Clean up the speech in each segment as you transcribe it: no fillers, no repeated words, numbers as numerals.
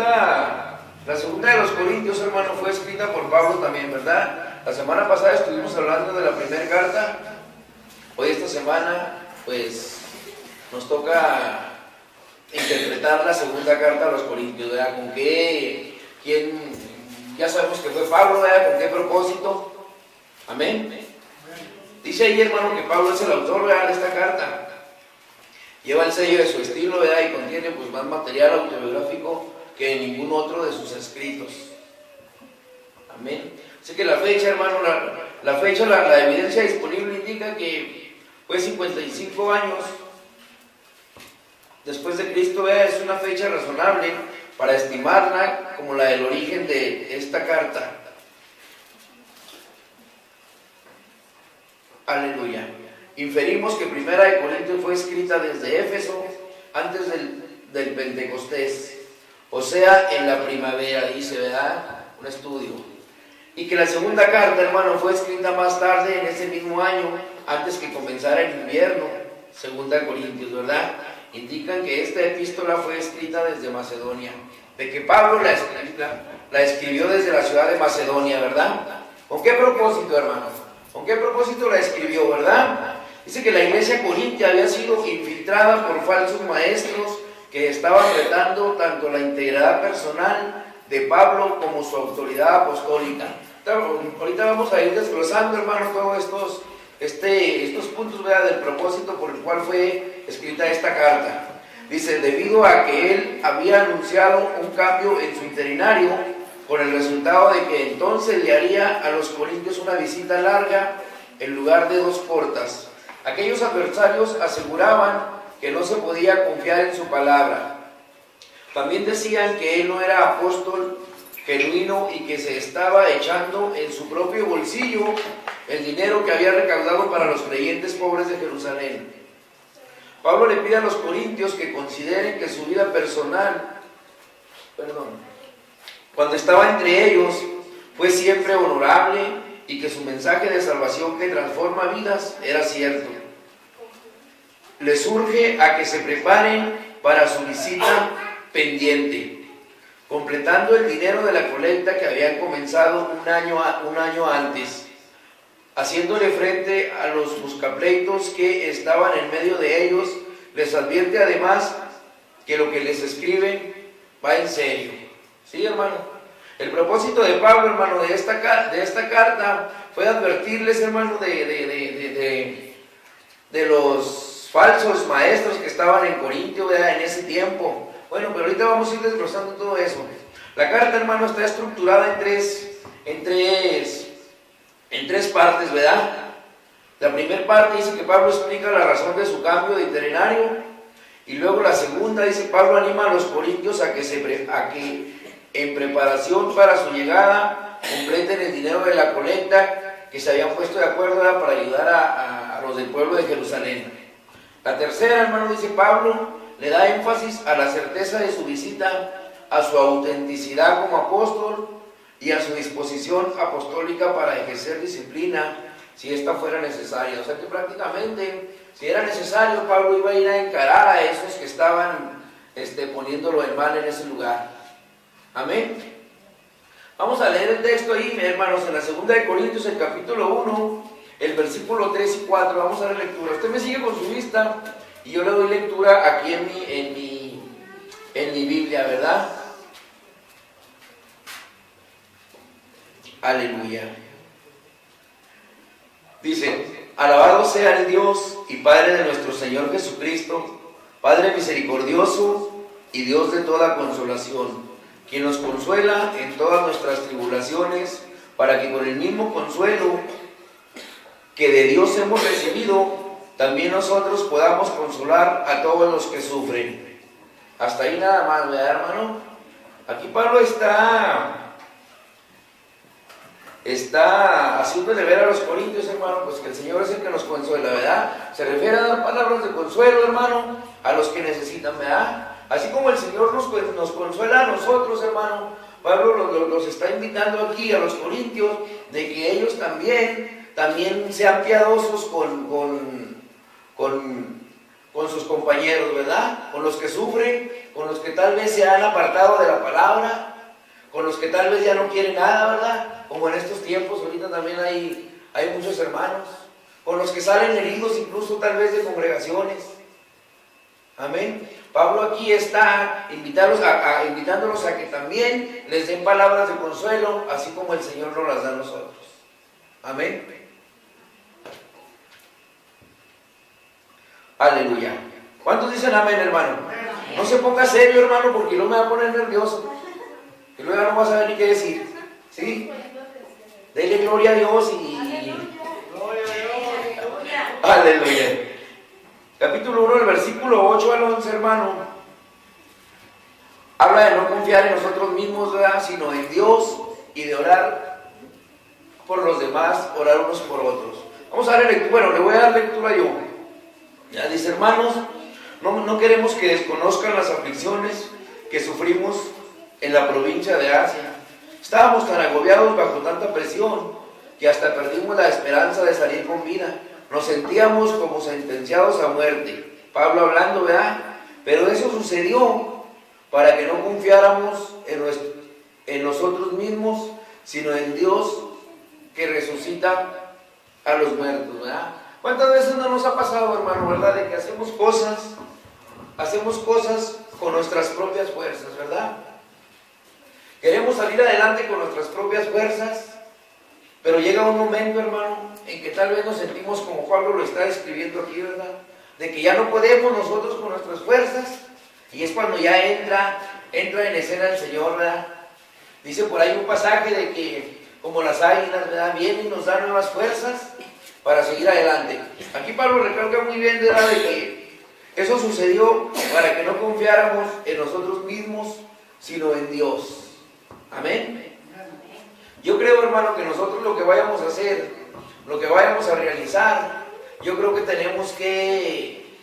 la segunda de los Corintios, hermano, fue escrita por Pablo también, ¿verdad? La semana pasada estuvimos hablando de la primera carta. Hoy esta semana, pues, nos toca interpretar la segunda carta a los Corintios, ¿verdad? ¿Con qué? Ya sabemos que fue Pablo, ¿verdad? ¿Con qué propósito? Amén. Dice ahí, hermano, que Pablo es el autor, ¿verdad?, de esta carta. Lleva el sello de su estilo, ¿verdad? Y contiene, pues, más material autobiográfico que ningún otro de sus escritos. Amén. Así que la fecha, hermano, la evidencia disponible indica que fue 55 años después de Cristo, ¿verdad? Es una fecha razonable para estimarla como la del origen de esta carta. Aleluya. Inferimos que Primera de Corintios fue escrita desde Éfeso, antes del Pentecostés, o sea, en la primavera, dice, ¿verdad? Un estudio. Y que la segunda carta, hermano, fue escrita más tarde, en ese mismo año, antes que comenzara el invierno. Segunda de Corintios, ¿verdad? Indican que esta epístola fue escrita desde Macedonia, de que Pablo la escribió desde la ciudad de Macedonia, ¿verdad? ¿Con qué propósito, hermano? ¿Con qué propósito la escribió, verdad? Dice que la iglesia corintia había sido infiltrada por falsos maestros que estaban retando tanto la integridad personal de Pablo como su autoridad apostólica. Ahorita vamos a ir desglosando, hermano, todos estos puntos, ¿verdad?, del propósito por el cual fue escrita esta carta. Dice, debido a que él había anunciado un cambio en su itinerario, con el resultado de que entonces le haría a los corintios una visita larga en lugar de 2 cortas. Aquellos adversarios aseguraban que no se podía confiar en su palabra. También decían que él no era apóstol genuino y que se estaba echando en su propio bolsillo el dinero que había recaudado para los creyentes pobres de Jerusalén. Pablo le pide a los corintios que consideren que su vida personal, cuando estaba entre ellos, fue siempre honorable y que su mensaje de salvación que transforma vidas era cierto. Les urge a que se preparen para su visita pendiente, completando el dinero de la colecta que habían comenzado un año antes, haciéndole frente a los buscapleitos que estaban en medio de ellos. Les advierte además que lo que les escriben va en serio. ¿Sí, hermano? El propósito de Pablo, hermano, de esta carta fue advertirles, hermano, de los falsos maestros que estaban en Corintio, ¿verdad?, en ese tiempo. Bueno, pero ahorita vamos a ir desglosando todo eso. La carta, hermano, está estructurada en tres partes, ¿verdad? La primera parte dice que Pablo explica la razón de su cambio de itinerario, y luego la segunda dice Pablo anima a los corintios a que en preparación para su llegada completen el dinero de la colecta que se habían puesto de acuerdo, ¿verdad?, para ayudar a los del pueblo de Jerusalén. La tercera, hermano, dice Pablo, le da énfasis a la certeza de su visita, a su autenticidad como apóstol y a su disposición apostólica para ejercer disciplina si esta fuera necesaria. O sea que prácticamente, si era necesario, Pablo iba a ir a encarar a esos que estaban poniéndolo en mal en ese lugar. Amén. Vamos a leer el texto ahí, hermanos, en la segunda de Corintios, el capítulo 1, el versículo 3 y 4. Vamos a dar lectura. Usted me sigue con su vista y yo le doy lectura aquí en mi Biblia, ¿verdad? Aleluya. Dice, alabado sea el Dios y Padre de nuestro Señor Jesucristo, Padre misericordioso y Dios de toda consolación, quien nos consuela en todas nuestras tribulaciones, para que con el mismo consuelo que de Dios hemos recibido, también nosotros podamos consolar a todos los que sufren. Hasta ahí nada más, ¿verdad, hermano? Aquí Pablo está haciéndole ver a los corintios, hermano, pues que el Señor es el que nos consuela, ¿verdad? Se refiere a dar palabras de consuelo, hermano, a los que necesitan, ¿verdad? Así como el Señor nos consuela a nosotros, hermano, Pablo los está invitando aquí a los corintios de que ellos también sean piadosos con con sus compañeros, ¿verdad? Con los que sufren, con los que tal vez se han apartado de la palabra, con los que tal vez ya no quieren nada, ¿verdad? Como en estos tiempos, ahorita también hay muchos hermanos, con los que salen heridos incluso tal vez de congregaciones. Amén. Pablo aquí está invitándolos a que también les den palabras de consuelo, así como el Señor nos las da a nosotros. Amén. Aleluya. ¿Cuántos dicen amén, hermano? No se ponga serio, hermano, porque no me va a poner nervioso. Que luego no vas a saber ni qué decir. ¿Sí? Dele gloria a Dios y... Aleluya. Capítulo 1, el versículo 8 al 11, hermano, habla de no confiar en nosotros mismos, ¿verdad?, sino en Dios, y de orar por los demás, orar unos por otros. Vamos a darle lectura. Bueno, le voy a dar lectura yo. Ya dice, hermanos, no queremos que desconozcan las aflicciones que sufrimos en la provincia de Asia. Estábamos tan agobiados bajo tanta presión que hasta perdimos la esperanza de salir con vida. Nos sentíamos como sentenciados a muerte. Pablo hablando, ¿verdad? Pero eso sucedió para que no confiáramos en nosotros mismos, sino en Dios que resucita a los muertos, ¿verdad? ¿Cuántas veces no nos ha pasado, hermano, verdad? De que hacemos cosas con nuestras propias fuerzas, ¿verdad? Queremos salir adelante con nuestras propias fuerzas, pero llega un momento, hermano, en que tal vez nos sentimos como Pablo lo está describiendo aquí, ¿verdad? De que ya no podemos nosotros con nuestras fuerzas, y es cuando ya entra en escena el Señor, ¿verdad? Dice por ahí un pasaje de que, como las águilas, ¿verdad?, vienen y nos dan nuevas fuerzas para seguir adelante. Aquí Pablo recalca muy bien, ¿verdad?, de que eso sucedió para que no confiáramos en nosotros mismos, sino en Dios. Amén. Yo creo, hermano, que nosotros lo que vayamos a hacer, lo que vayamos a realizar, yo creo que tenemos que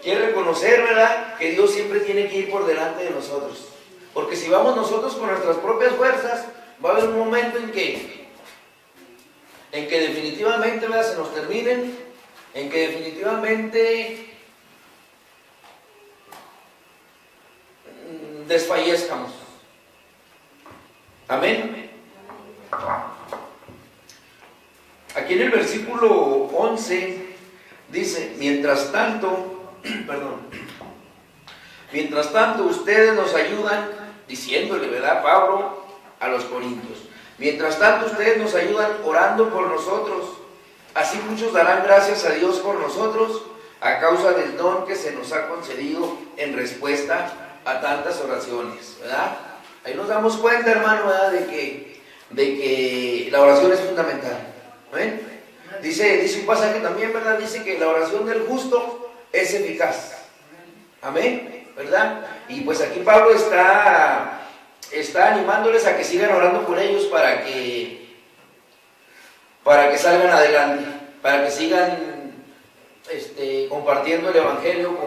reconocer, ¿verdad?, que Dios siempre tiene que ir por delante de nosotros. Porque si vamos nosotros con nuestras propias fuerzas, va a haber un momento en que definitivamente, ¿verdad?, se nos terminen, en que definitivamente desfallezcamos. Amén. Aquí en el versículo 11 dice, mientras tanto ustedes nos ayudan, diciéndole, ¿verdad?, Pablo a los corintios, mientras tanto ustedes nos ayudan orando por nosotros, así muchos darán gracias a Dios por nosotros, a causa del don que se nos ha concedido en respuesta a tantas oraciones, ¿verdad? Ahí nos damos cuenta, hermano, ¿verdad?, de que la oración es fundamental. ¿Ven? Dice un pasaje también, ¿verdad? Dice que la oración del justo es eficaz. Amén, ¿verdad? Y pues aquí Pablo está animándoles a que sigan orando por ellos para que salgan adelante, para que sigan compartiendo el evangelio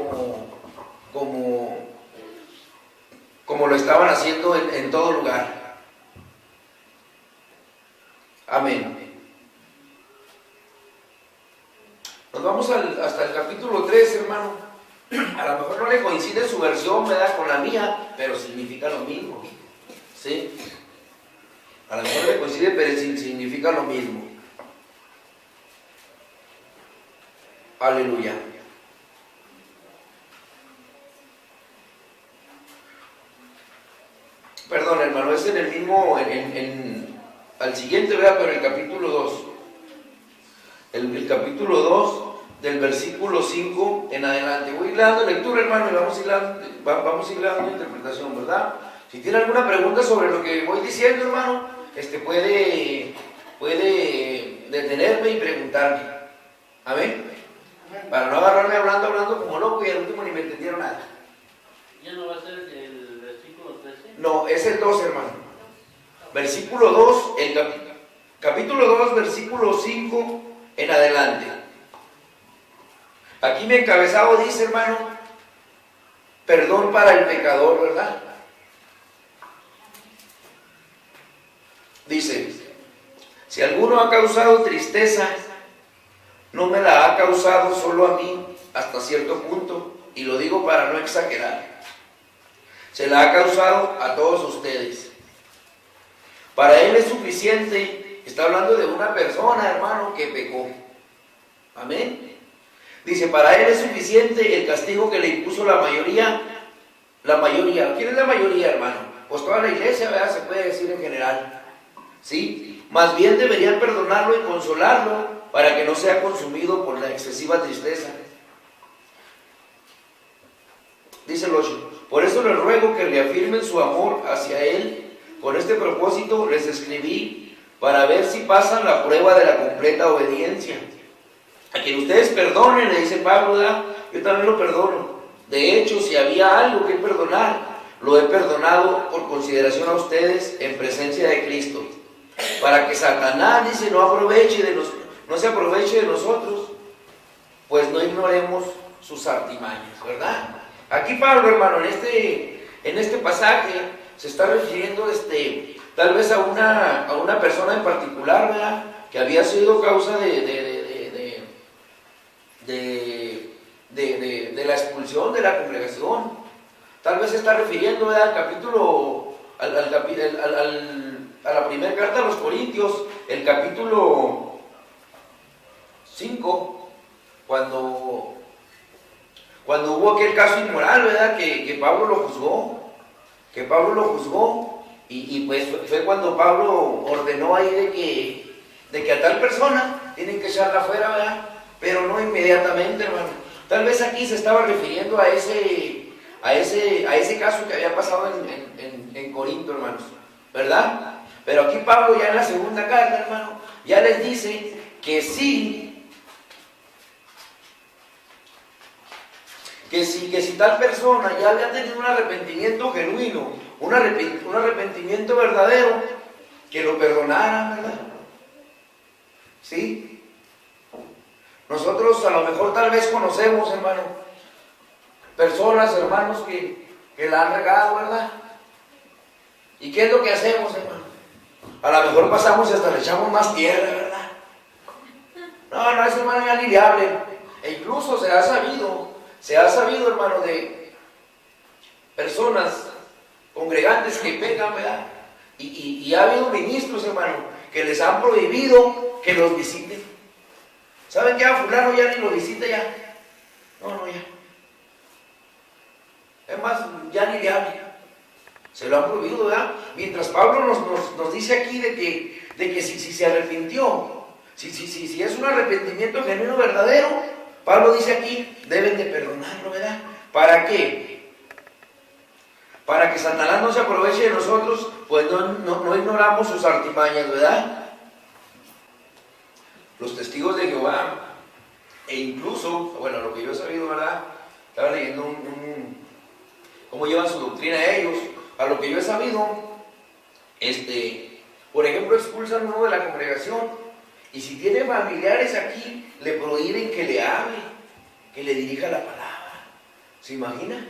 como lo estaban haciendo en todo lugar. Amén. Nos vamos hasta el capítulo 3, hermano. A lo mejor no le coincide su versión, ¿verdad?, con la mía, pero significa lo mismo. ¿Sí? A lo mejor le coincide, pero significa lo mismo. Aleluya. Perdón, hermano, es en el mismo, al siguiente, ¿verdad?, pero el capítulo 2. El capítulo 2 del versículo 5 en adelante. Voy a ir dando lectura, hermano, y vamos a ir dando interpretación, ¿verdad? Si tiene alguna pregunta sobre lo que voy diciendo, hermano, puede detenerme y preguntarme. Amén. Para no agarrarme hablando como loco y al último ni me entendieron nada. ¿Ya no va a ser el versículo 13? No, es el 2, hermano. Versículo 2, capítulo 2, versículo 5 en adelante. Aquí mi encabezado dice, hermano, perdón para el pecador, ¿verdad? Dice, si alguno ha causado tristeza, no me la ha causado solo a mí, hasta cierto punto, y lo digo para no exagerar. Se la ha causado a todos ustedes. Para él es suficiente, está hablando de una persona, hermano, que pecó. Amén. Dice, para él es suficiente el castigo que le impuso la mayoría. La mayoría, ¿quién es la mayoría, hermano? Pues toda la iglesia, ¿verdad? Se puede decir en general. ¿Sí? Más bien deberían perdonarlo y consolarlo para que no sea consumido por la excesiva tristeza. Dice el 8, por eso les ruego que reafirmen su amor hacia él. Con este propósito les escribí para ver si pasan la prueba de la completa obediencia. A quien ustedes perdonen, le dice Pablo, ¿verdad? Yo también lo perdono. De hecho, si había algo que perdonar, lo he perdonado por consideración a ustedes en presencia de Cristo. Para que Satanás, dice, no se aproveche de nosotros, pues no ignoremos sus artimañas, ¿verdad? Aquí Pablo, hermano, en este pasaje se está refiriendo tal vez a una persona en particular, ¿verdad? Que había sido causa de la expulsión de la congregación. Tal vez se está refiriendo, ¿verdad?, al capítulo, a la primera carta a los Corintios, el capítulo 5, cuando hubo aquel caso inmoral, ¿verdad?, que Pablo lo juzgó, y pues fue cuando Pablo ordenó ahí de que a tal persona tienen que echarla afuera, ¿verdad?, pero no inmediatamente, hermano. Tal vez aquí se estaba refiriendo a ese caso que había pasado en Corinto, hermanos, ¿verdad? Pero aquí Pablo ya en la segunda carta, hermano, ya les dice que si tal persona ya había tenido un arrepentimiento genuino, un arrepentimiento verdadero, que lo perdonaran, ¿verdad? ¿Sí? Nosotros a lo mejor tal vez conocemos, hermano, personas, hermanos, que la han regado, ¿verdad? ¿Y qué es lo que hacemos, hermano? A lo mejor pasamos y hasta le echamos más tierra, ¿verdad? No, ese hermano ya ni le hablen. E incluso se ha sabido, hermano, de personas congregantes que pecan, ¿verdad? Y ha habido ministros, hermano, que les han prohibido que los visiten. ¿Saben qué? A fulano ya ni lo visita ya. No, ya. Es más, ya ni le habla. Se lo han prohibido, ¿verdad? Mientras Pablo nos dice aquí de que si se arrepintió, si es un arrepentimiento genuino, verdadero, Pablo dice aquí, deben de perdonarlo, ¿verdad? ¿Para qué? Para que Satanás no se aproveche de nosotros, pues no ignoramos sus artimañas, ¿verdad? Los testigos de Jehová, e incluso, bueno, lo que yo he sabido, ¿verdad? Estaba leyendo cómo llevan su doctrina ellos. A lo que yo he sabido, por ejemplo, expulsan a uno de la congregación, y si tiene familiares aquí, le prohíben que le hable, que le dirija la palabra. ¿Se imagina?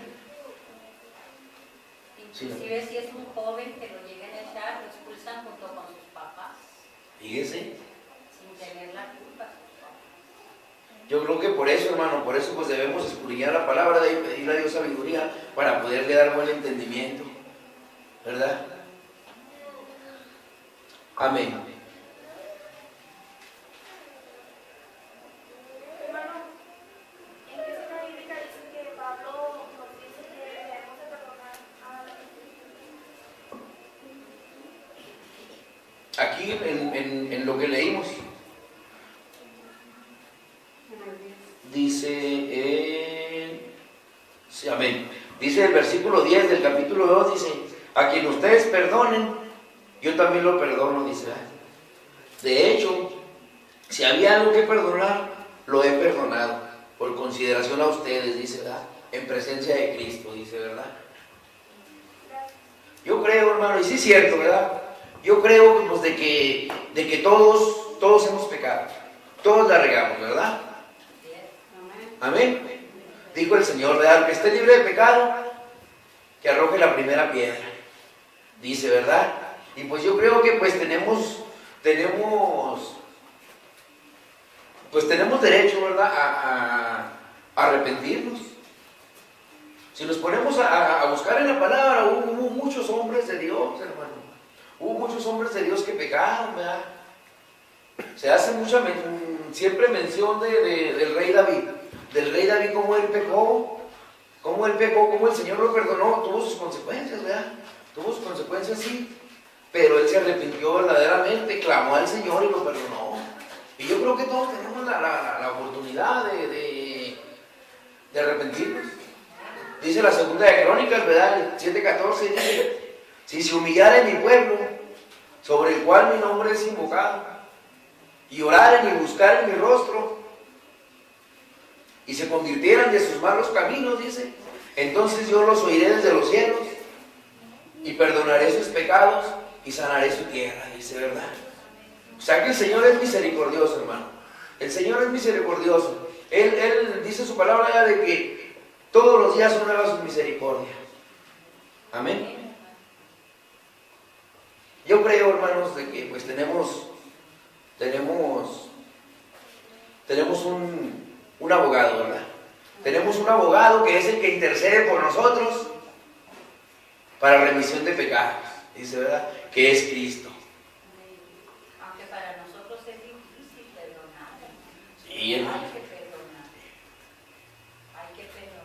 Inclusive si es un joven que lo lleguen a echar, lo expulsan junto con sus papás. Fíjese. Tener la culpa. Yo creo que por eso, hermano, pues debemos escudriñar la palabra y pedirle a Dios sabiduría para poderle dar buen entendimiento, ¿verdad? Amén. Hermano, ¿en qué zona bíblica dice que Pablo nos dice que debemos de perdonar a la gente? Aquí en lo que leímos dice, sí, amén. Dice el versículo 10 del capítulo 2, dice, a quien ustedes perdonen, yo también lo perdono, dice. De hecho, si había algo que perdonar, lo he perdonado, por consideración a ustedes, dice, ¿verdad? En presencia de Cristo, dice, ¿verdad? Yo creo, hermano, y sí es cierto, ¿verdad? Yo creo pues, de que todos hemos pecado, todos la regamos, ¿verdad? Amén. Dijo el Señor, ¿verdad? El que esté libre de pecado, que arroje la primera piedra. Dice, ¿verdad? Y pues yo creo que pues tenemos derecho, ¿verdad? arrepentirnos. Si nos ponemos a buscar en la palabra, hubo muchos hombres de Dios, hermano. Hubo muchos hombres de Dios que pecaron, ¿verdad? Se hace siempre mención del rey David. Del rey David, cómo él pecó, cómo el Señor lo perdonó. Tuvo sus consecuencias, ¿verdad? Tuvo sus consecuencias, sí. Pero él se arrepintió verdaderamente, clamó al Señor y lo perdonó. Y yo creo que todos tenemos la oportunidad de arrepentirnos. Dice la segunda de Crónicas, ¿verdad? El 7:14 dice: si se humillare mi pueblo, sobre el cual mi nombre es invocado, y oraren y buscaren mi rostro, y se convirtieran de sus malos caminos, dice, entonces yo los oiré desde los cielos, y perdonaré sus pecados, y sanaré su tierra, dice, ¿verdad? O sea que el Señor es misericordioso, hermano. El Señor es misericordioso. Él dice su palabra ya de que todos los días son nuevas sus misericordias. Amén. Yo creo, hermanos, de que pues tenemos un abogado, ¿verdad? Tenemos un abogado que es el que intercede por nosotros para remisión de pecados, dice, ¿verdad? Que es Cristo. Aunque para nosotros es difícil perdonar. Sí, hermano. Hay que perdonar.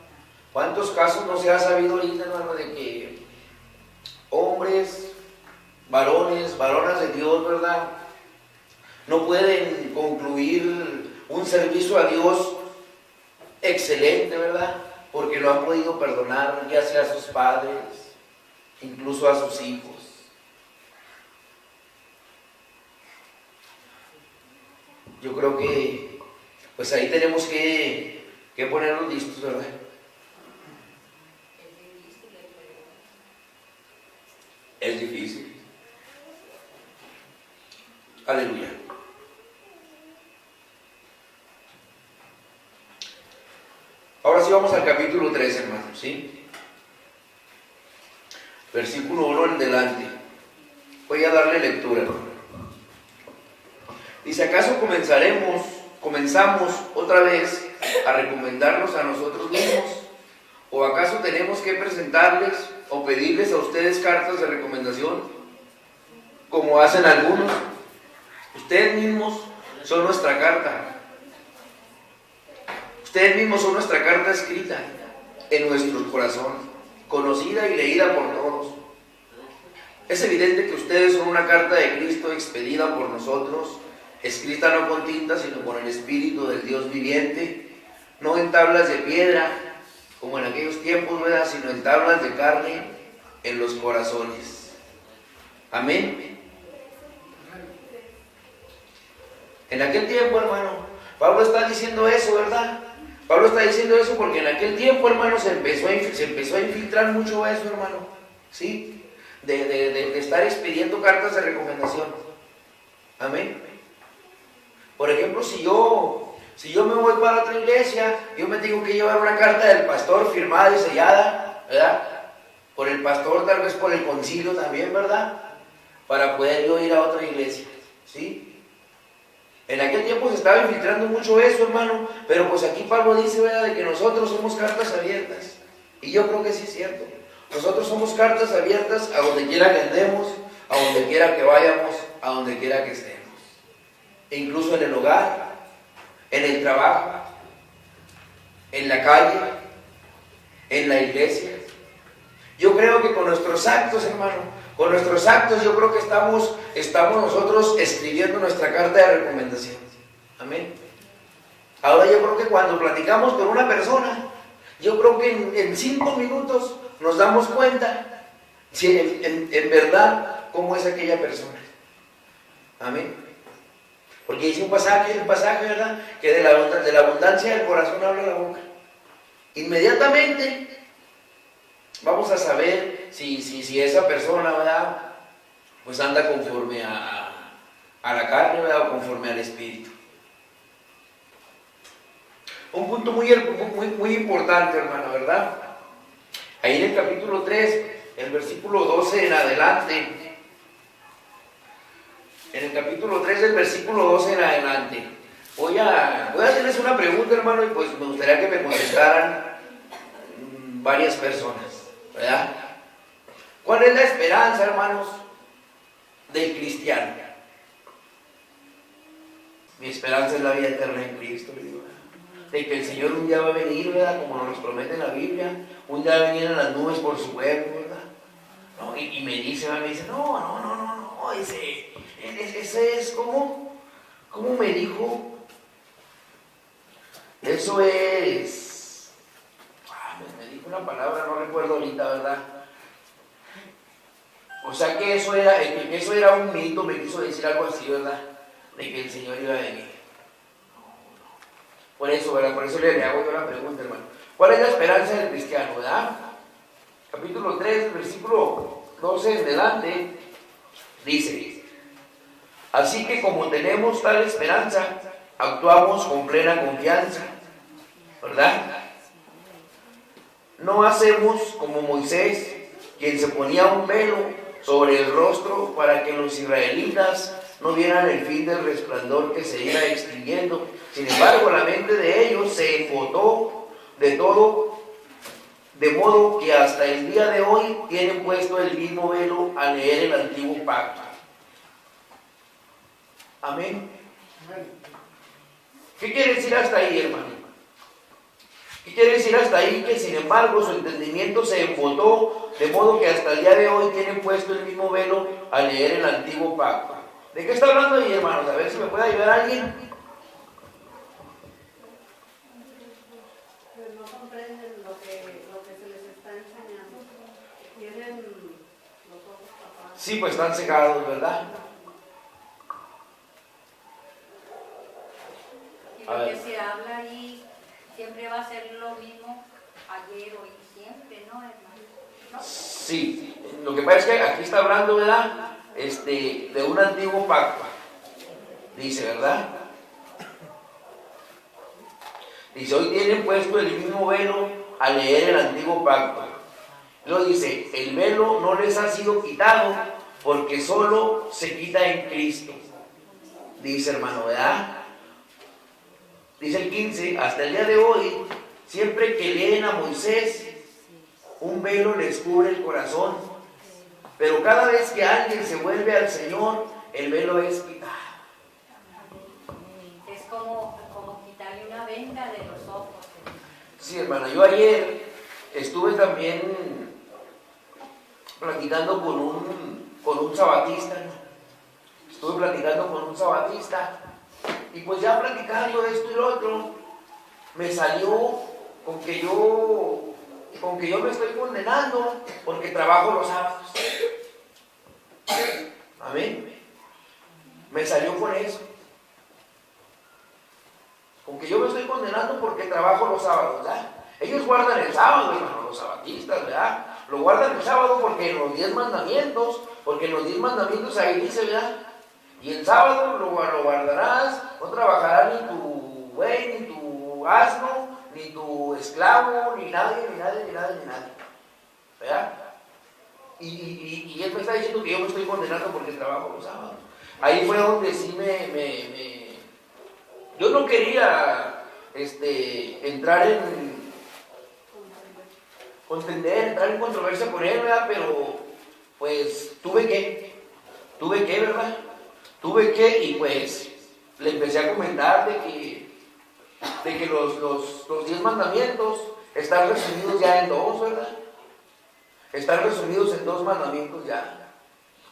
¿Cuántos casos no se ha sabido ahorita, hermano, de que hombres, varonas de Dios, ¿verdad?, no pueden concluir un servicio a Dios excelente, ¿verdad?, porque no han podido perdonar ya sea a sus padres, incluso a sus hijos. Yo creo que pues ahí tenemos que ponernos listos, ¿verdad? Es difícil. Aleluya. Ahora sí vamos al capítulo 3, hermanos, ¿sí? Versículo 1 en adelante. Voy a darle lectura. Dice: ¿acaso comenzamos otra vez a recomendarnos a nosotros mismos? ¿O acaso tenemos que presentarles o pedirles a ustedes cartas de recomendación, como hacen algunos? Ustedes mismos son nuestra carta. Ustedes mismos son nuestra carta escrita en nuestros corazones, conocida y leída por todos. Es evidente que ustedes son una carta de Cristo expedida por nosotros, escrita no con tinta, sino con el Espíritu del Dios viviente, no en tablas de piedra, como en aquellos tiempos, ¿verdad?, sino en tablas de carne en los corazones. Amén. En aquel tiempo, hermano, Pablo está diciendo eso, ¿verdad? Pablo está diciendo eso porque en aquel tiempo, hermano, se empezó a infiltrar mucho eso, hermano, ¿sí? De estar expidiendo cartas de recomendación. Amén. Por ejemplo, si yo me voy para otra iglesia, yo me tengo que llevar una carta del pastor firmada y sellada, ¿verdad? Por el pastor, tal vez por el concilio también, ¿verdad? Para poder yo ir a otra iglesia, ¿sí? En aquel tiempo se estaba infiltrando mucho eso, hermano, pero pues aquí Pablo dice, ¿verdad?, de que nosotros somos cartas abiertas. Y yo creo que sí es cierto. Nosotros somos cartas abiertas a donde quiera que andemos, a donde quiera que vayamos, a donde quiera que estemos. E incluso en el hogar, en el trabajo, en la calle, en la iglesia. Yo creo que con nuestros actos, hermano, con nuestros actos yo creo que estamos nosotros escribiendo nuestra carta de recomendación. Amén. Ahora yo creo que cuando platicamos con una persona, yo creo que en 5 minutos nos damos cuenta si en verdad cómo es aquella persona. Amén. Porque dice un pasaje, ¿verdad?, que de la abundancia del corazón habla la boca. Inmediatamente vamos a saber si esa persona, ¿verdad?, pues anda conforme a la carne, ¿verdad?, o conforme al Espíritu. Un punto muy importante, hermano, ¿verdad? Ahí en el capítulo 3, el versículo 12 en adelante. En el capítulo 3 del versículo 12 en adelante, Voy a hacerles una pregunta, hermano, y pues me gustaría que me contestaran varias personas, ¿verdad? ¿Cuál es la esperanza, hermanos, del cristiano? Mi esperanza es la vida eterna en Cristo, digo, de que el Señor un día va a venir, ¿verdad? Como nos promete en la Biblia, un día va a venir en las nubes por su pueblo, ¿verdad? ¿No? Y me dice, no, ese es como me dijo, eso es, me dijo una palabra, no recuerdo ahorita, ¿verdad? O sea que eso era un mito, me quiso decir algo así, ¿verdad? De que el Señor iba a venir. Por eso, ¿verdad? Por eso le hago yo la pregunta, hermano. ¿Cuál es la esperanza del cristiano, verdad? Capítulo 3, versículo 12 en adelante, dice: así que como tenemos tal esperanza, actuamos con plena confianza, ¿verdad? No hacemos como Moisés, quien se ponía un velo sobre el rostro para que los israelitas no vieran el fin del resplandor que se iba extinguiendo. Sin embargo, la mente de ellos se embotó de todo, de modo que hasta el día de hoy tienen puesto el mismo velo al leer el antiguo pacto. Amén. ¿Qué quiere decir hasta ahí, hermano? ¿Qué quiere decir hasta ahí? Que sin embargo su entendimiento se embotó, de modo que hasta el día de hoy tienen puesto el mismo velo al leer el antiguo pacto. ¿De qué está hablando ahí, hermanos? A ver si me puede ayudar alguien. Pues no comprenden lo que se les está enseñando. Tienen los ojos tapados. Sí, pues están cegados, ¿verdad? Y lo que se habla ahí siempre va a ser lo mismo ayer, hoy y siempre, ¿no, hermano? ¿No? Sí, lo que pasa es que aquí está hablando, ¿verdad? De un antiguo pacto. Dice, ¿verdad? Dice, hoy tienen puesto el mismo velo al leer el antiguo pacto. Luego dice, el velo no les ha sido quitado porque solo se quita en Cristo. Dice, hermano, ¿verdad? Dice el 15, hasta el día de hoy, siempre que leen a Moisés, un velo les cubre el corazón. Pero cada vez que alguien se vuelve al Señor, el velo es quitado. Es como quitarle una venda de los ojos. Sí, hermana, yo ayer estuve también platicando con un sabatista, ¿no? Estuve platicando con un sabatista y pues ya platicando esto y lo otro, me salió con que yo me estoy condenando porque trabajo los sábados. Amén. Me salió con eso. Con que yo me estoy condenando porque trabajo los sábados, ¿verdad? Ellos guardan el sábado, hermano, los sabatistas, ¿verdad? Lo guardan el sábado porque en los 10 mandamientos, ahí dice, ¿verdad? Y el sábado lo guardarás, no trabajará ni tu buey, ni tu asno, ni tu esclavo, ni nadie, ¿verdad? Y él me está diciendo que yo me estoy condenando porque trabajo los sábados. Ahí fue donde sí yo no quería entrar en controversia con él, ¿verdad? Pero pues tuve que, ¿verdad? Y pues le empecé a comentar de que los 10 mandamientos están resumidos ya en 2, ¿verdad? Están resumidos en 2 mandamientos ya.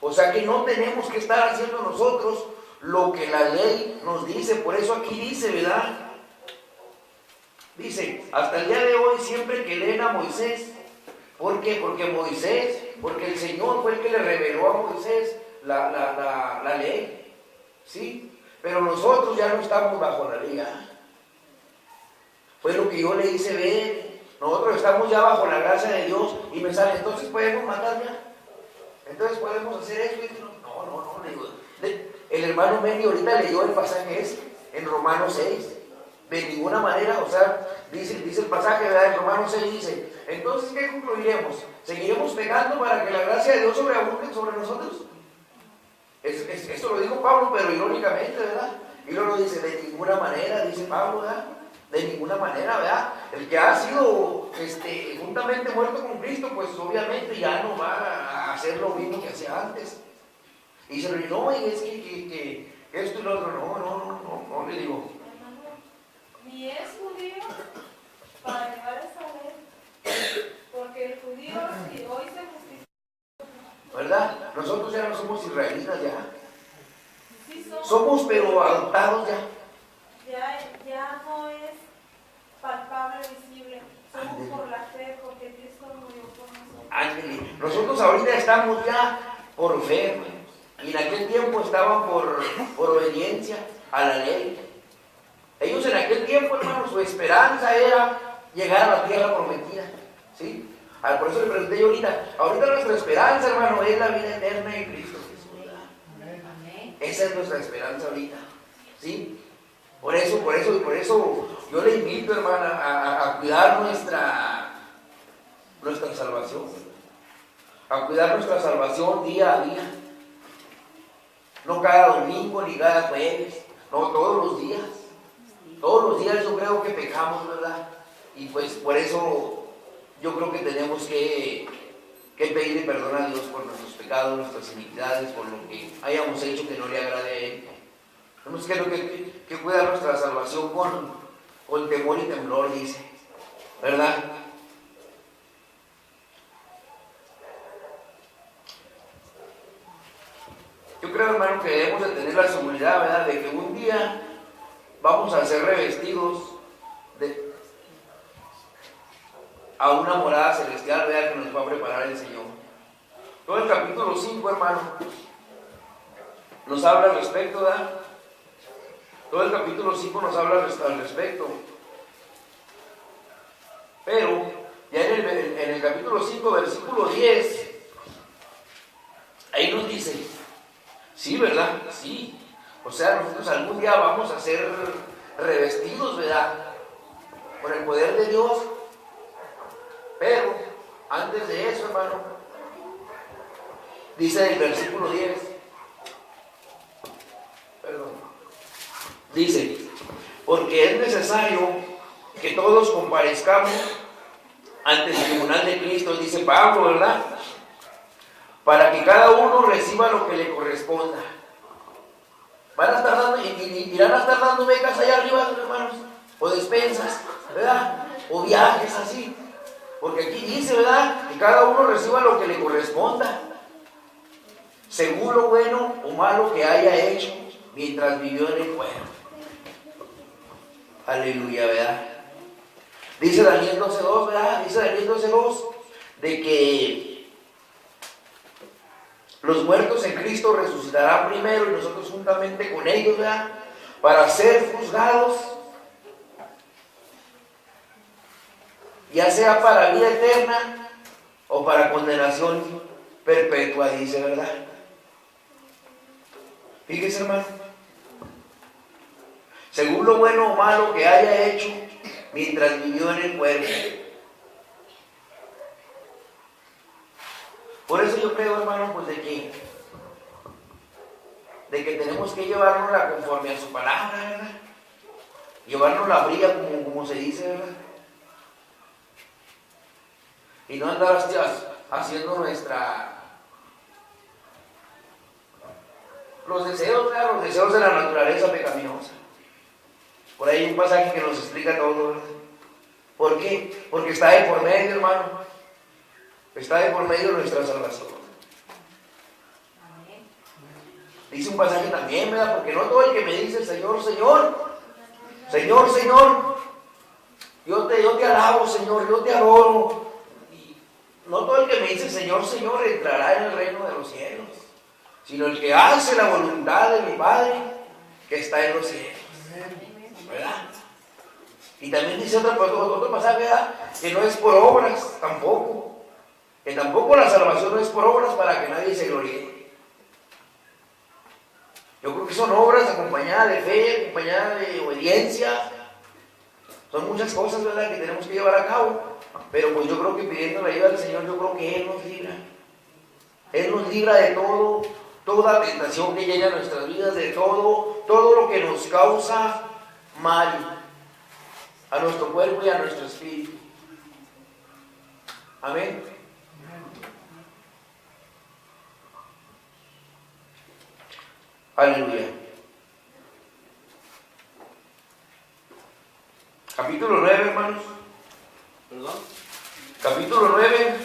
O sea que no tenemos que estar haciendo nosotros lo que la ley nos dice. Por eso aquí dice, ¿verdad? Dice, hasta el día de hoy, siempre que leen a Moisés. ¿Por qué? Porque el Señor fue el que le reveló a Moisés la ley. ¿Sí? Pero nosotros ya no estamos bajo la ley. Fue lo que yo le hice ver. Nosotros estamos ya bajo la gracia de Dios. Y me sale, entonces podemos matar ya. Entonces podemos hacer esto. Y no, le digo. El hermano Meni ahorita leyó el pasaje ese, en Romanos 6. De ninguna manera, o sea, dice el pasaje, ¿verdad? En Romanos 6 dice, entonces, ¿qué concluiremos? ¿Seguiremos pecando para que la gracia de Dios sobreabunde sobre nosotros? Esto lo dijo Pablo, pero irónicamente, ¿verdad? Y luego dice, de ninguna manera, dice Pablo, ¿verdad? De ninguna manera, ¿verdad? El que ha sido juntamente muerto con Cristo, pues obviamente ya no va a hacer lo mismo que hacía antes. Y dice, no, y es que esto y lo otro, no, le digo. Ni es judío para llevar esa ley, porque el judío si hoy se justifica, ¿Verdad? Nosotros ya no somos israelitas ya. sí Somos pero adoptados ya. ya no es palpable, visible, somos por la fe, porque Cristo murió por nosotros. Ángel, nosotros ahorita estamos ya por fe, hermanos. Y en aquel tiempo estaban por obediencia a la ley. Ellos en aquel tiempo, hermanos, su esperanza era llegar a la tierra prometida. ¿Sí? Por eso le pregunté yo ahorita nuestra esperanza, hermano, es la vida eterna en Cristo Jesús. Esa es nuestra esperanza ahorita. ¿Sí? Por eso yo le invito, hermana, a cuidar nuestra salvación. A cuidar nuestra salvación día a día. No cada domingo ni cada jueves. No, todos los días. Todos los días yo creo que pecamos, ¿verdad? Y pues por eso yo creo que tenemos que pedirle perdón a Dios por nuestros pecados, nuestras iniquidades, por lo que hayamos hecho que no le agrade a Él. Tenemos que cuidar nuestra salvación con temor y temblor, dice, ¿verdad? Yo creo, hermano, que debemos de tener la seguridad, ¿verdad?, de que un día vamos a ser revestidos a una morada celestial, ¿verdad?, que nos va a preparar el Señor. Todo el capítulo 5, hermano, nos habla al respecto, ¿verdad? Todo el capítulo 5 nos habla al respecto. Pero, ya en el capítulo 5, versículo 10, ahí nos dice, sí, ¿verdad? Sí. O sea, nosotros algún día vamos a ser revestidos, ¿verdad?, con el poder de Dios. Pero, antes de eso, hermano, dice el versículo 10, dice, porque es necesario que todos comparezcamos ante el tribunal de Cristo, dice Pablo, ¿verdad?, para que cada uno reciba lo que le corresponda. Van a estar dando, irán a estar dando becas allá arriba, hermanos, o despensas, ¿verdad?, o viajes así, porque aquí dice, ¿verdad?, que cada uno reciba lo que le corresponda, según lo bueno o malo que haya hecho mientras vivió en el cuerpo. Aleluya, ¿verdad? Dice Daniel 12:2, ¿verdad? Dice Daniel 12:2 de que los muertos en Cristo resucitarán primero y nosotros juntamente con ellos, ¿verdad?, para ser juzgados, ya sea para vida eterna o para condenación perpetua, dice, ¿verdad? Fíjese, hermano, según lo bueno o malo que haya hecho mientras vivió en el cuerpo. Por eso yo creo, hermano, pues de que tenemos que llevárnosla conforme a su palabra, ¿verdad? Llevarnos la brilla como se dice, ¿verdad? Y no andar haciendo los deseos, ¿verdad?, los deseos de la naturaleza pecaminosa. Por ahí hay un pasaje que nos explica todo, ¿verdad? ¿Por qué? Porque está de por medio, hermano. Está de por medio de nuestra salvación. Dice un pasaje también, ¿verdad? Porque no todo el que me dice Señor, Señor, Señor, Señor, yo te alabo, Señor, yo te adoro. Y no todo el que me dice Señor, Señor entrará en el reino de los cielos, sino el que hace la voluntad de mi Padre que está en los cielos, ¿verdad? Y también dice otro pasaje, ¿verdad?, que no es por obras tampoco, que tampoco la salvación no es por obras para que nadie se gloríe. Yo creo que son obras acompañadas de fe, acompañadas de obediencia. Son muchas cosas, ¿verdad?, que tenemos que llevar a cabo. Pero pues yo creo que pidiendo la ayuda del Señor, yo creo que Él nos libra. Él nos libra de toda tentación que llegue a nuestras vidas, de todo todo lo que nos causa mal a nuestro cuerpo y a nuestro espíritu. Amén. Aleluya. Capítulo 9, hermanos. ¿Perdón? Capítulo 9.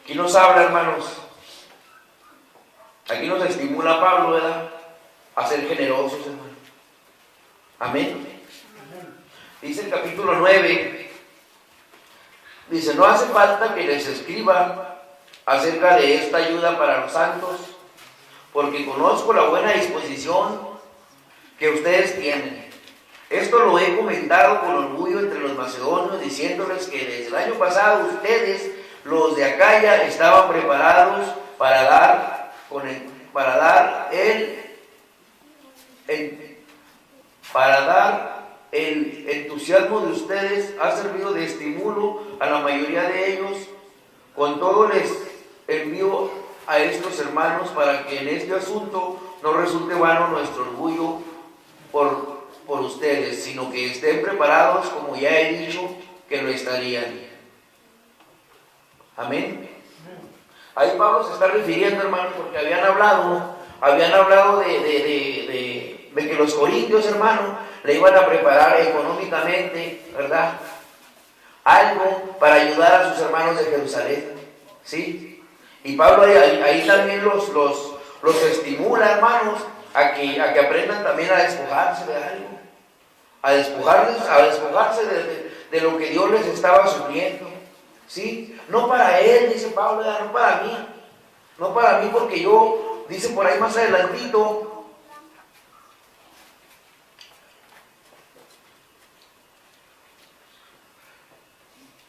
Aquí nos habla, hermanos. Aquí nos estimula Pablo, ¿verdad? A ser generosos, hermanos. Amén. Dice el capítulo 9. Dice, no hace falta que les escriba acerca de esta ayuda para los santos, porque conozco la buena disposición que ustedes tienen. Esto lo he comentado con orgullo entre los macedonios, diciéndoles que desde el año pasado ustedes, los de Acaya, estaban preparados para dar el entusiasmo de ustedes ha servido de estímulo a la mayoría de ellos. Con todo les envío a estos hermanos para que en este asunto no resulte vano nuestro orgullo por ustedes, sino que estén preparados, como ya he dicho, que lo estarían. Amén. Ahí Pablo se está refiriendo, hermanos, porque habían hablado de que los corintios, hermanos, le iban a preparar económicamente, ¿verdad?, algo para ayudar a sus hermanos de Jerusalén, ¿sí? Y Pablo ahí también los estimula, hermanos, a que aprendan también a despojarse de algo, a despojarse de lo que Dios les estaba supliendo, ¿sí? No para él, dice Pablo, no para mí, porque yo, dice por ahí más adelantito,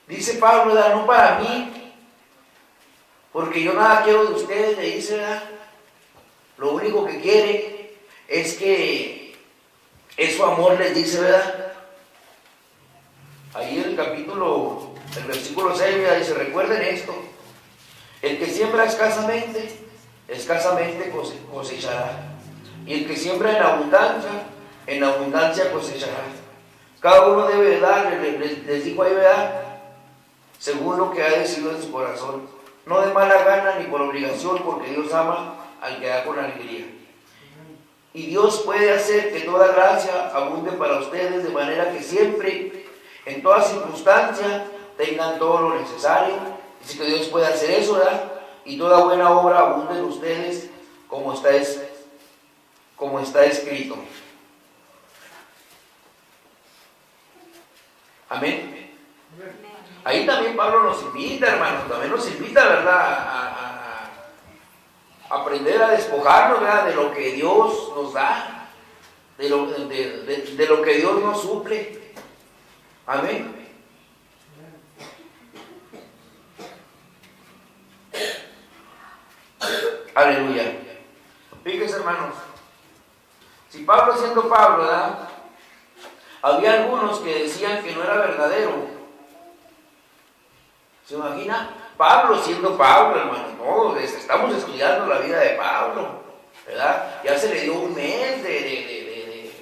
dice Pablo, no para mí, porque yo nada quiero de ustedes, le dice, ¿verdad? Lo único que quiere es que es su amor, les dice, ¿verdad? Ahí en el versículo 6, ¿verdad? Dice, recuerden esto, el que siembra escasamente cosechará, y el que siembra en abundancia cosechará. Cada uno debe dar, les dijo ahí, ¿verdad?, según lo que ha decidido en su corazón, no de mala gana ni por obligación, porque Dios ama al que da con alegría. Y Dios puede hacer que toda gracia abunde para ustedes, de manera que siempre, en toda circunstancia, tengan todo lo necesario. Dice que Dios puede hacer eso, ¿verdad? Y toda buena obra abunde en ustedes, como está escrito. Amén. Ahí también Pablo nos invita, hermanos, ¿verdad?, a aprender a despojarnos, ¿verdad?, de lo que Dios nos da, de lo que Dios nos suple. Amén. Aleluya. Fíjense, hermanos, si Pablo siendo Pablo, ¿verdad?, había algunos que decían que no era verdadero. ¿Se imagina? Pablo siendo Pablo, hermano. No, estamos estudiando la vida de Pablo, ¿verdad? Ya se le dio un mes de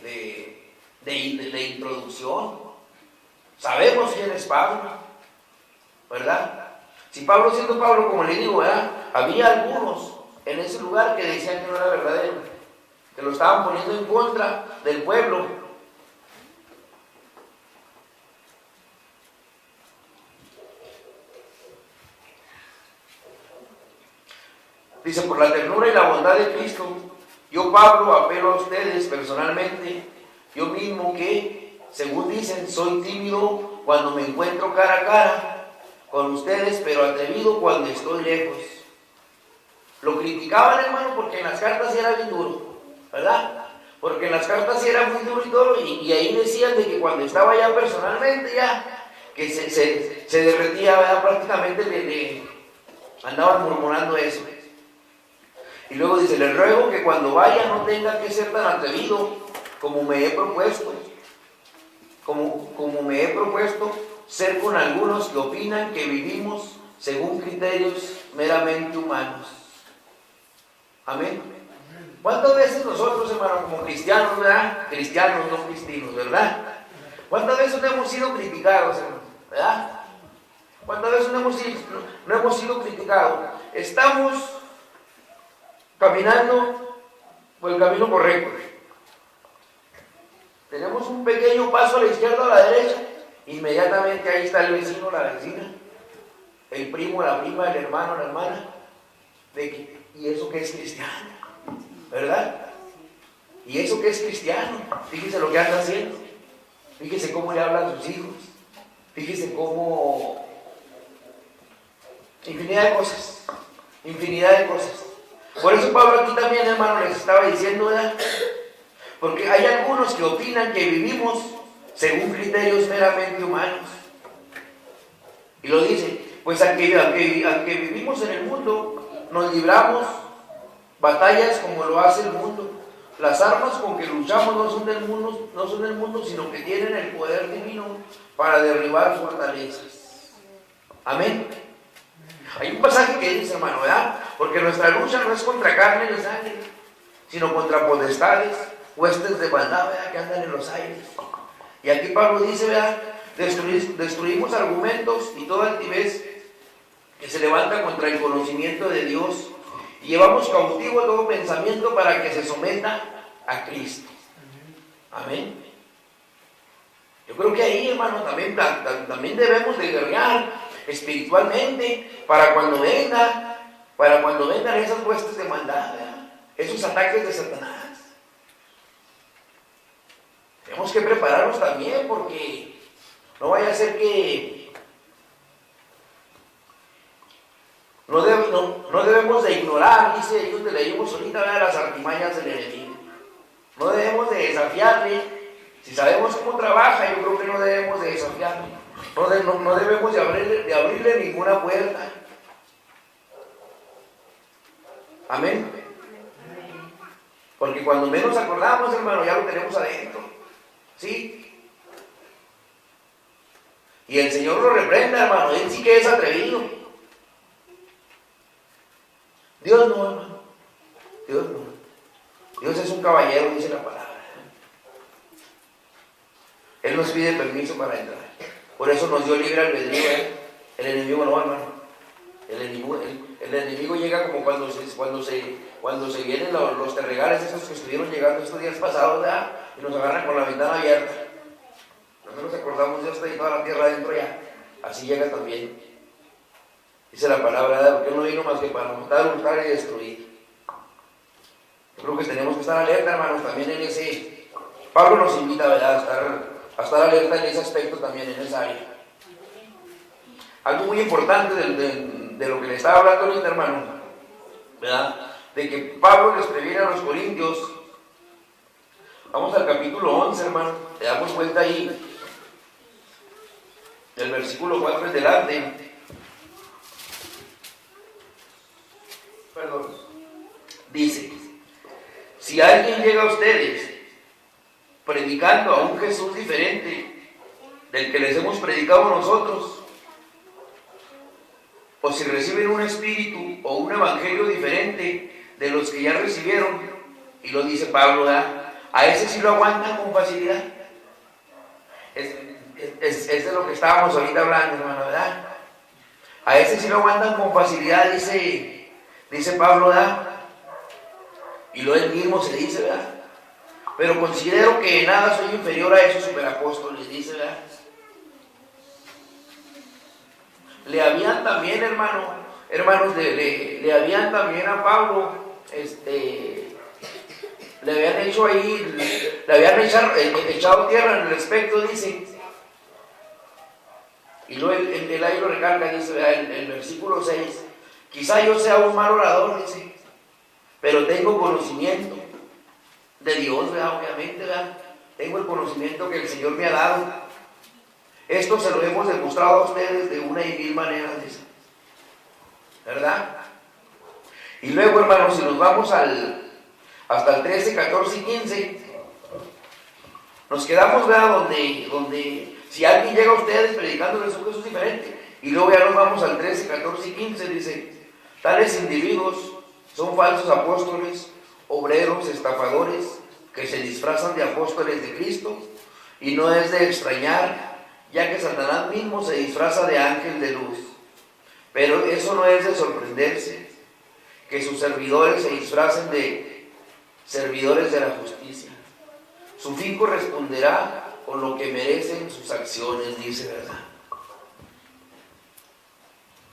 introducción. Sabemos quién es Pablo, ¿verdad? Si Pablo siendo Pablo, como le digo, ¿verdad?, había algunos en ese lugar que decían que no era verdadero, que lo estaban poniendo en contra del pueblo. Dice, por la ternura y la bondad de Cristo, yo, Pablo, apelo a ustedes personalmente, yo mismo que, según dicen, soy tímido cuando me encuentro cara a cara con ustedes, pero atrevido cuando estoy lejos. Lo criticaban, hermano, porque en las cartas sí era bien duro, ¿verdad? Porque en las cartas sí era muy duro y todo, y ahí decían de que cuando estaba ya personalmente, ya, que se derretía, ¿verdad?, prácticamente andaban murmurando eso. Y luego dice, les ruego que cuando vaya no tenga que ser tan atrevido como me he propuesto, ser con algunos que opinan que vivimos según criterios meramente humanos. Amén. ¿Cuántas veces nosotros, hermano, como cristianos, ¿verdad? Cristianos, no cristianos, ¿verdad? ¿Cuántas veces no hemos sido criticados, hermano? ¿Verdad? ¿Cuántas veces no hemos sido criticados? Estamos caminando por el camino correcto. Tenemos un pequeño paso a la izquierda o a la derecha. Inmediatamente ahí está el vecino, la vecina, el primo, la prima, el hermano, la hermana. ¿Y eso qué es cristiano? ¿Verdad? ¿Y eso qué es cristiano? Fíjese lo que anda haciendo. Fíjese cómo le hablan a sus hijos. Fíjese cómo... Infinidad de cosas. Infinidad de cosas. Por eso Pablo aquí también, hermano, les estaba diciendo, ¿verdad? Porque hay algunos que opinan que vivimos según criterios meramente humanos. Y lo dice, pues aunque vivimos en el mundo, nos libramos batallas como lo hace el mundo. Las armas con que luchamos no son del mundo, sino que tienen el poder divino para derribar fortalezas. Amén. Hay un pasaje que dice, hermano, ¿verdad? Porque nuestra lucha no es contra carne ni sangre, sino contra potestades, huestes de maldad, ¿verdad?, que andan en los aires. Y aquí Pablo dice, ¿verdad?, destruimos argumentos y toda altivez que se levanta contra el conocimiento de Dios, y llevamos cautivo todo pensamiento para que se someta a Cristo. Amén. Yo creo que ahí, hermano, también debemos de guerrear espiritualmente para cuando vengan esas huestes de maldad, ¿verdad?, esos ataques de Satanás. Tenemos que prepararnos también, porque no vaya a ser que no debemos de ignorar, dice ahí donde leímos ahorita, ¿verdad?, las artimañas del enemigo. No debemos de desafiarle. Si sabemos cómo trabaja, yo creo que no debemos de desafiarle. No debemos de abrirle ninguna puerta. Amén. Porque cuando menos acordamos, hermano, ya lo tenemos adentro. ¿Sí? Y el Señor lo reprenda, hermano. Él sí que es atrevido. Dios no, hermano. Dios no. Dios es un caballero, dice la palabra. Él nos pide permiso para entrar. Por eso nos dio libre albedrío, ¿eh? El enemigo no, hermano. El enemigo llega como cuando se vienen los terregales, esos que estuvieron llegando estos días pasados, ¿verdad?, y nos agarran con la ventana abierta. No nos acordamos de esto y toda la tierra adentro ya. Así llega también. Dice la palabra, ¿verdad?, porque Él no vino más que para matar, hurtar y destruir. Yo creo que tenemos que estar alerta, hermanos, también en ese... Pablo nos invita, ¿verdad?, a estar alerta en ese aspecto también, en esa área. Algo muy importante de lo que le estaba hablando ahorita, hermano, ¿verdad?, de que Pablo les previene a los corintios. Vamos al capítulo 11, hermano, le damos vuelta ahí, del versículo 4 en delante. Perdón. Dice, si alguien llega a ustedes predicando a un Jesús diferente del que les hemos predicado nosotros, o si reciben un espíritu o un evangelio diferente de los que ya recibieron, y lo dice Pablo, ¿verdad?, a ese sí lo aguantan con facilidad. Es de lo que estábamos ahorita hablando, hermano, ¿verdad? A ese sí lo aguantan con facilidad, dice Pablo, ¿verdad? Y lo él mismo se dice, ¿verdad? Pero considero que en nada soy inferior a esos superapóstoles, dice, ¿verdad? Le habían también, hermanos, le habían también a Pablo, le habían hecho ahí, le habían echado tierra en el espectro, dice. Y luego él ahí lo recalca, dice, ¿verdad?, el versículo 6, quizá yo sea un mal orador, dice, pero tengo conocimiento de Dios, ¿verdad?, obviamente, ¿verdad?, tengo el conocimiento que el Señor me ha dado. Esto se lo hemos demostrado a ustedes de una y mil maneras, dice, ¿verdad? Y luego, hermanos, si nos vamos hasta el 13, 14 y 15, nos quedamos, ¿verdad?, donde si alguien llega a ustedes predicándoles un Jesús diferente, Y luego ya nos vamos al 13, 14 y 15, dice, tales individuos son falsos apóstoles, obreros, estafadores, que se disfrazan de apóstoles de Cristo, y no es de extrañar, ya que Satanás mismo se disfraza de ángel de luz. Pero eso no es de sorprenderse, que sus servidores se disfracen de servidores de la justicia. Su fin corresponderá con lo que merecen sus acciones, dice, ¿verdad?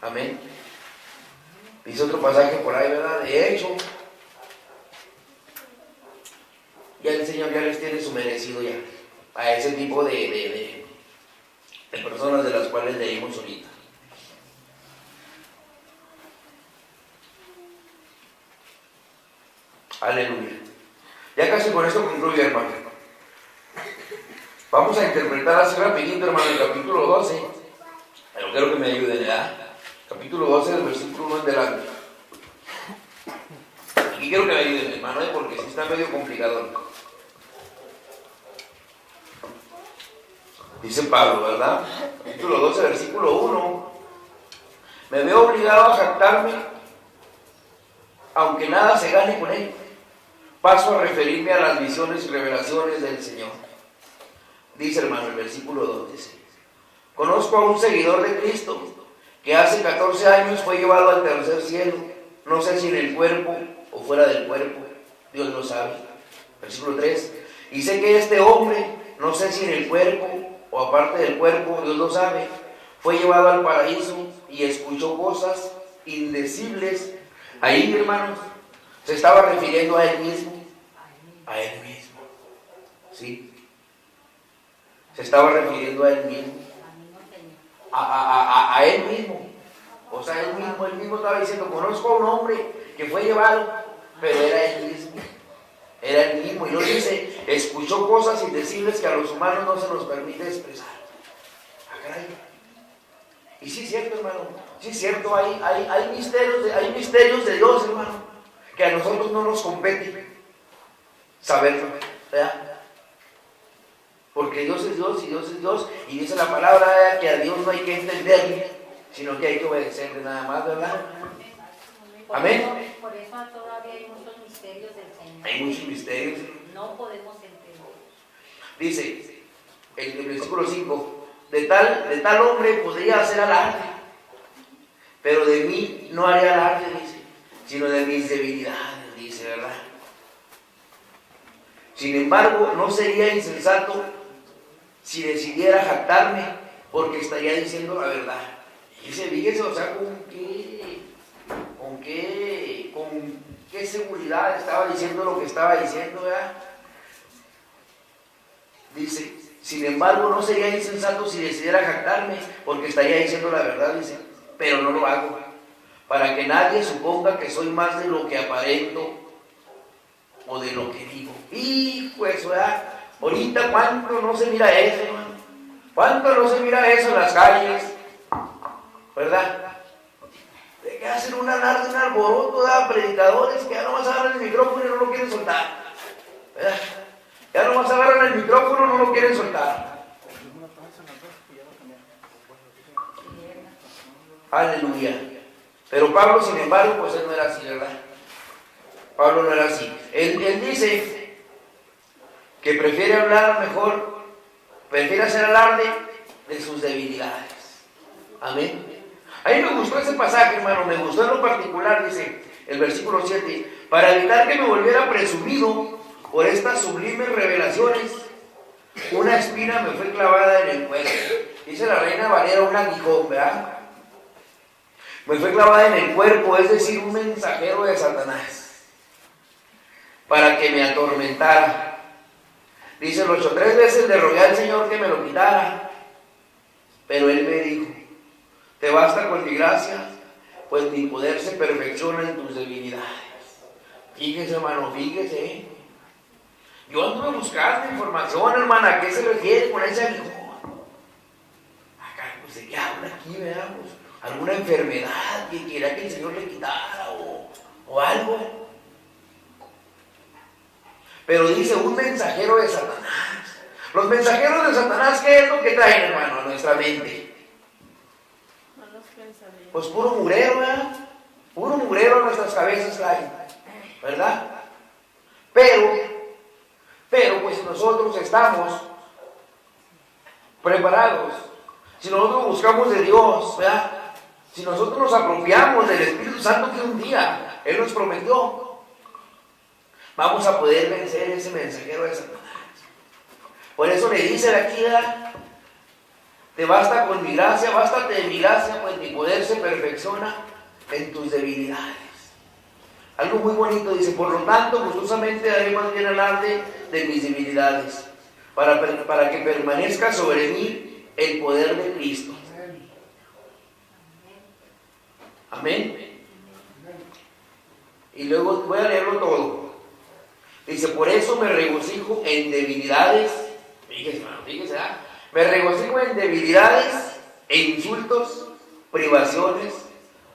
Amén. Dice otro pasaje por ahí, ¿verdad? De hecho, ya el Señor ya les tiene su merecido ya a ese tipo de personas de las cuales leímos ahorita. Aleluya. Ya casi con esto concluyo, hermano. Vamos a interpretar así rapidito, hermano, el capítulo 12. Pero quiero que me ayuden, ¿verdad? Capítulo 12, del versículo 1 en delante. Aquí quiero que me ayuden, hermano, porque sí está medio complicado. Dice Pablo, ¿verdad? Capítulo 12, versículo 1. Me veo obligado a jactarme, aunque nada se gane con él. Paso a referirme a las visiones y revelaciones del Señor. Dice, hermano, el versículo 2, dice, conozco a un seguidor de Cristo que hace 14 años fue llevado al tercer cielo, no sé si en el cuerpo o fuera del cuerpo, Dios lo sabe. Versículo 3, y sé que este hombre, no sé si en el cuerpo o aparte del cuerpo, Dios lo sabe, fue llevado al paraíso y escuchó cosas indecibles. Ahí, hermanos, se estaba refiriendo a él mismo, ¿sí? Se estaba refiriendo a él mismo, a él mismo. O sea, él mismo estaba diciendo, conozco a un hombre que fue llevado, pero era él mismo. Era él mismo. Y nos dice, escuchó cosas indecibles que a los humanos no se nos permite expresar. Ah, caray. Y sí es cierto, hermano. Sí es cierto, hay misterios de Dios, hermano, que a nosotros no nos compete saberlo, ¿verdad? Porque Dios es Dios y Dios es Dios, y dice la palabra, ¿verdad?, que a Dios no hay que entenderle, sino que hay que obedecerle nada más, ¿verdad? Amén. Por eso todavía hay muchos misterios del Señor. Hay muchos misterios. No podemos entender. Dice el versículo 5, de tal hombre podría hacer alarde, pero de mí no haría alarde, dice, sino de mis debilidades, dice, ¿verdad? Sin embargo, no sería insensato si decidiera jactarme, porque estaría diciendo la verdad. Fíjese, o sea, con qué seguridad estaba diciendo lo que estaba diciendo, ¿verdad? Dice, sin embargo, no sería insensato si decidiera jactarme, porque estaría diciendo la verdad, dice, pero no lo hago, para que nadie suponga que soy más de lo que aparento o de lo que digo. Hijo, eso, ¿verdad? Ahorita, ¿cuánto no se mira eso, hermano? ¿Cuánto no se mira eso en las calles? ¿Verdad? De que hacen un alarde, un alboroto, ¿verdad? Predicadores que ya nomás agarran el micrófono y no lo quieren soltar, ¿verdad? Ya nomás agarran el micrófono y no lo quieren soltar. Aleluya. Pero Pablo, sin embargo, pues él no era así, ¿verdad? Pablo no era así. Él dice que prefiere hablar mejor, prefiere hacer alarde de sus debilidades. Amén. A mí me gustó ese pasaje, hermano, me gustó en lo particular, dice el versículo 7, para evitar que me volviera presumido por estas sublimes revelaciones, una espina me fue clavada en el cuerpo. Dice la Reina Valera, un aguijón, ¿verdad? Me fue clavada en el cuerpo, es decir, un mensajero de Satanás, para que me atormentara. Dice el 8, 3 veces le rogué al Señor que me lo quitara, pero Él me dijo, te basta con mi gracia, pues mi poder se perfecciona en tus debilidades. Fíjese, hermano, fíjese. Yo anduve buscando información, hermana, ¿a qué se refiere con ese aguijón? Acá, pues, ¿de qué habla aquí, veamos? ¿Alguna enfermedad que quiera que el Señor le quitara o algo? Pero dice, un mensajero de Satanás. Los mensajeros de Satanás, ¿qué es lo que traen, hermano, a nuestra mente? Pues puro mugrero, ¿verdad? Puro mugrero en nuestras cabezas hay, ¿verdad? Pero pues nosotros estamos preparados. Si nosotros buscamos de Dios, ¿verdad? Si nosotros nos apropiamos del Espíritu Santo que un día Él nos prometió, vamos a poder vencer ese mensajero de Satanás. Por eso le dice aquí, ¿verdad? Te basta con mi gracia, bástate de mi gracia, pues mi poder se perfecciona en tus debilidades. Algo muy bonito dice, por lo tanto, gustosamente daré más bien alarde de mis debilidades, para que permanezca sobre mí el poder de Cristo. Amén. Y luego voy a leerlo todo. Dice, por eso me regocijo en debilidades. Fíjese, hermano, fíjese, ¿ah? Me regocijo en debilidades e insultos, privaciones,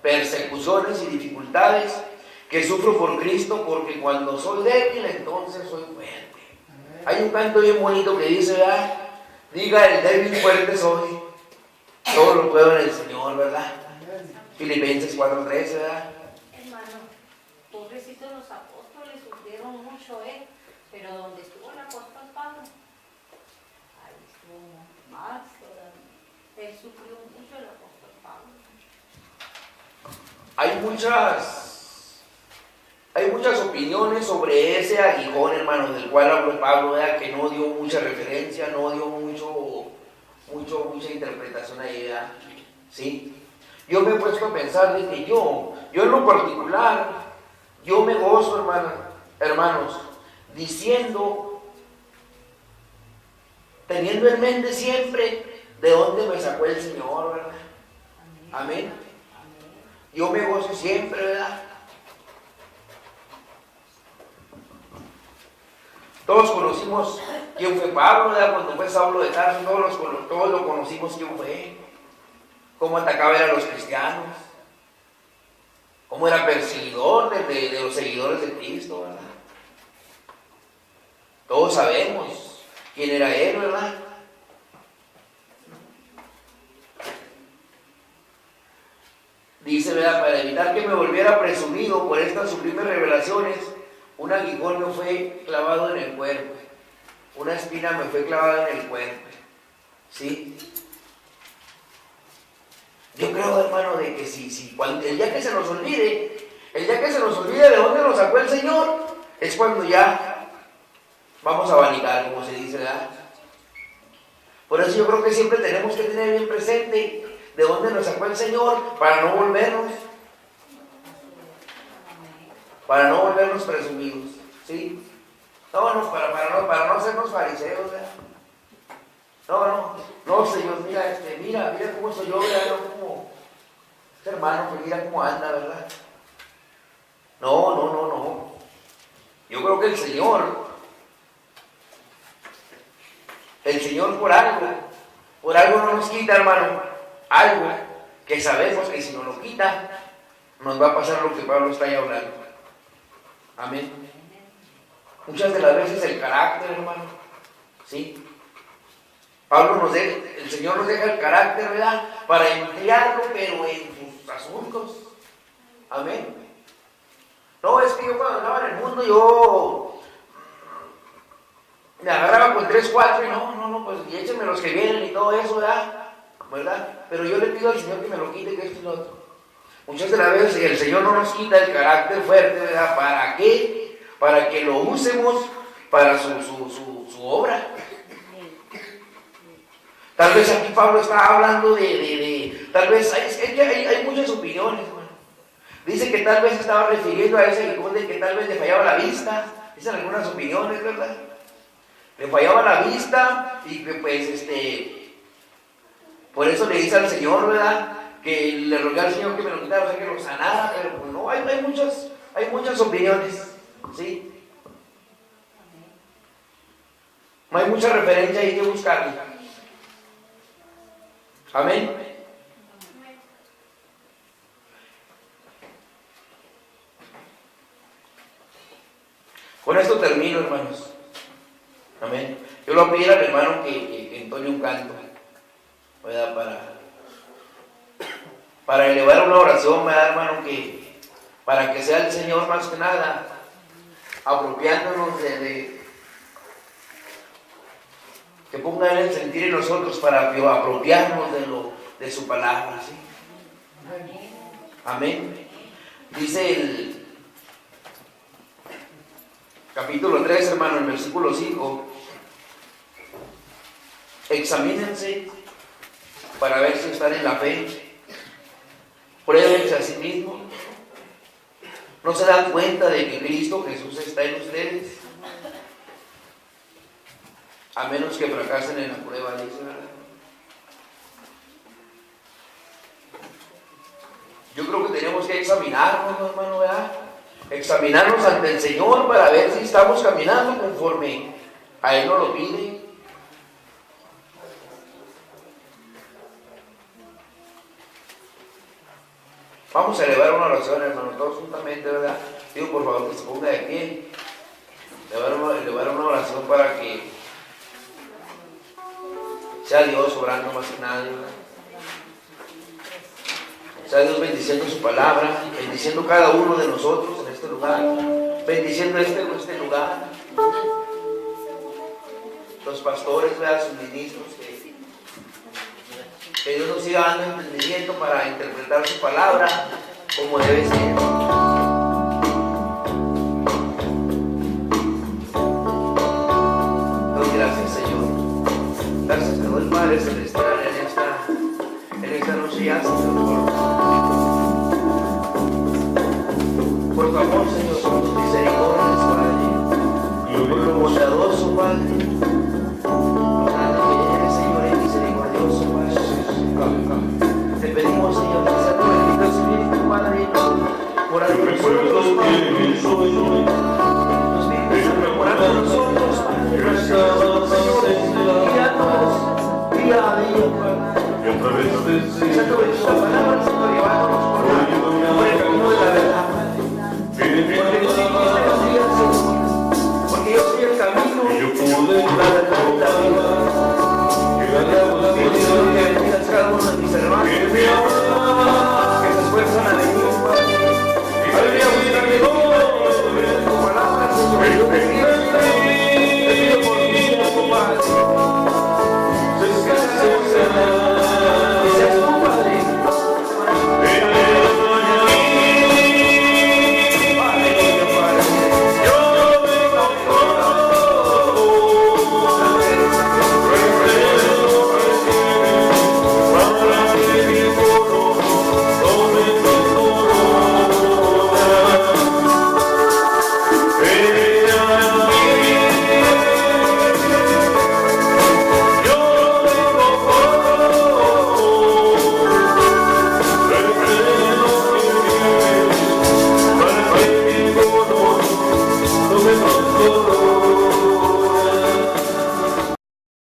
persecuciones y dificultades que sufro por Cristo, porque cuando soy débil, entonces soy fuerte. Hay un canto bien bonito que dice, ¿verdad? Diga el débil, fuerte soy. Todo lo puedo en el Señor, ¿verdad? Filipenses 4:13, ¿verdad? Hermano, pobrecitos los apóstoles sufrieron mucho, pero donde estuvo el apóstol Pablo, ahí estuvo más todavía. Él sufrió mucho el apóstol Pablo. Hay muchas opiniones sobre ese aguijón, hermanos, del cual habló Pablo, ¿verdad? Que no dio mucha referencia, no dio mucha interpretación ahí, ¿verdad? ¿Sí? Yo me he puesto a pensar de que yo en lo particular, yo me gozo, hermanos, diciendo, teniendo en mente siempre de dónde me sacó el Señor, ¿verdad? Amén. Yo me gozo siempre, ¿verdad? Todos conocimos quién fue Pablo, ¿verdad? Cuando fue Saulo de Tarso, todos lo conocimos quién fue. Cómo atacaba a los cristianos, cómo era perseguidor de los seguidores de Cristo, ¿verdad? Todos sabemos quién era él, ¿verdad? Dice, ¿verdad? Para evitar que me volviera presumido por estas sublimes revelaciones, un aguijón me fue clavado en el cuerpo, una espina me fue clavada en el cuerpo, ¿sí? Yo creo, hermano, de que el día que se nos olvide de dónde nos sacó el Señor, es cuando ya vamos a abanicar, como se dice, ¿verdad? Por eso yo creo que siempre tenemos que tener bien presente de dónde nos sacó el Señor, para no volvernos presumidos, ¿sí? Para no hacernos fariseos, ¿verdad? No, Señor, mira cómo soy yo, no como este hermano, que mira cómo anda, ¿verdad? No. Yo creo que el Señor por algo no nos quita, hermano, algo que sabemos que si nos lo quita, nos va a pasar lo que Pablo está ahí hablando. Amén. Muchas de las veces el carácter, hermano, ¿sí? El Señor nos deja el carácter, ¿verdad? Para emplearlo, pero en sus asuntos. Amén. No, es que yo cuando andaba en el mundo, yo me agarraba con 3, 4 y pues y échenme los que vienen y todo eso, ¿verdad? Pero yo le pido al Señor que me lo quite, que esto y lo otro. Muchas de las veces el Señor no nos quita el carácter fuerte, ¿verdad? ¿Para qué? Para que lo usemos para su obra. Tal vez aquí Pablo está hablando tal vez hay muchas opiniones, hermano. Dice que tal vez estaba refiriendo a ese aguijón de que tal vez le fallaba la vista. Dicen algunas opiniones, ¿verdad? Le fallaba la vista y que pues por eso le dice al Señor, ¿verdad? Que le rogué al Señor que me lo quitara, o sea, que lo sanara, pero pues no, hay muchas opiniones, ¿sí? No hay mucha referencia ahí que buscarle. Amén. Con esto termino, hermanos. Amén. Yo le voy a pedir al hermano que entone un canto, ¿verdad? para elevar una oración, ¿verdad, hermano? Que para que sea el Señor más que nada apropiándonos que ponga Él el sentir en nosotros para apropiarnos de su palabra, ¿sí? Amén. Dice el capítulo 3, hermano, en versículo 5: examínense para ver si están en la fe, pruébense a sí mismos. ¿No se dan cuenta de que Cristo Jesús está en ustedes? A menos que fracasen en la prueba, dice, ¿verdad? Yo creo que tenemos que examinarnos, hermano, ¿verdad? Examinarnos ante el Señor para ver si estamos caminando conforme a Él nos lo pide. Vamos a elevar una oración, hermano, todos juntamente, ¿verdad? Digo, por favor, que se ponga de pie. Elevar una oración para que sea Dios obrando más que nada, ¿verdad? Sea Dios bendiciendo su palabra, bendiciendo cada uno de nosotros en este lugar, bendiciendo este lugar. Los pastores, ¿verdad? Sus ministros, que Dios nos siga dando entendimiento para interpretar su palabra como debe ser. Doy gracias, Señor. Gracias, te doy, Padre Celestial, en esta noche ya, Señor, por tu amor, Señor, por tus misericordias, Padre, por lo bondadoso, Padre. Te pedimos, Señor, que sea tu bendito Espíritu, Padre, por nosotros, Padre. Los Espíritus por nosotros, Padre. Señor, guíanos día a día, Padre. Sea tu bendita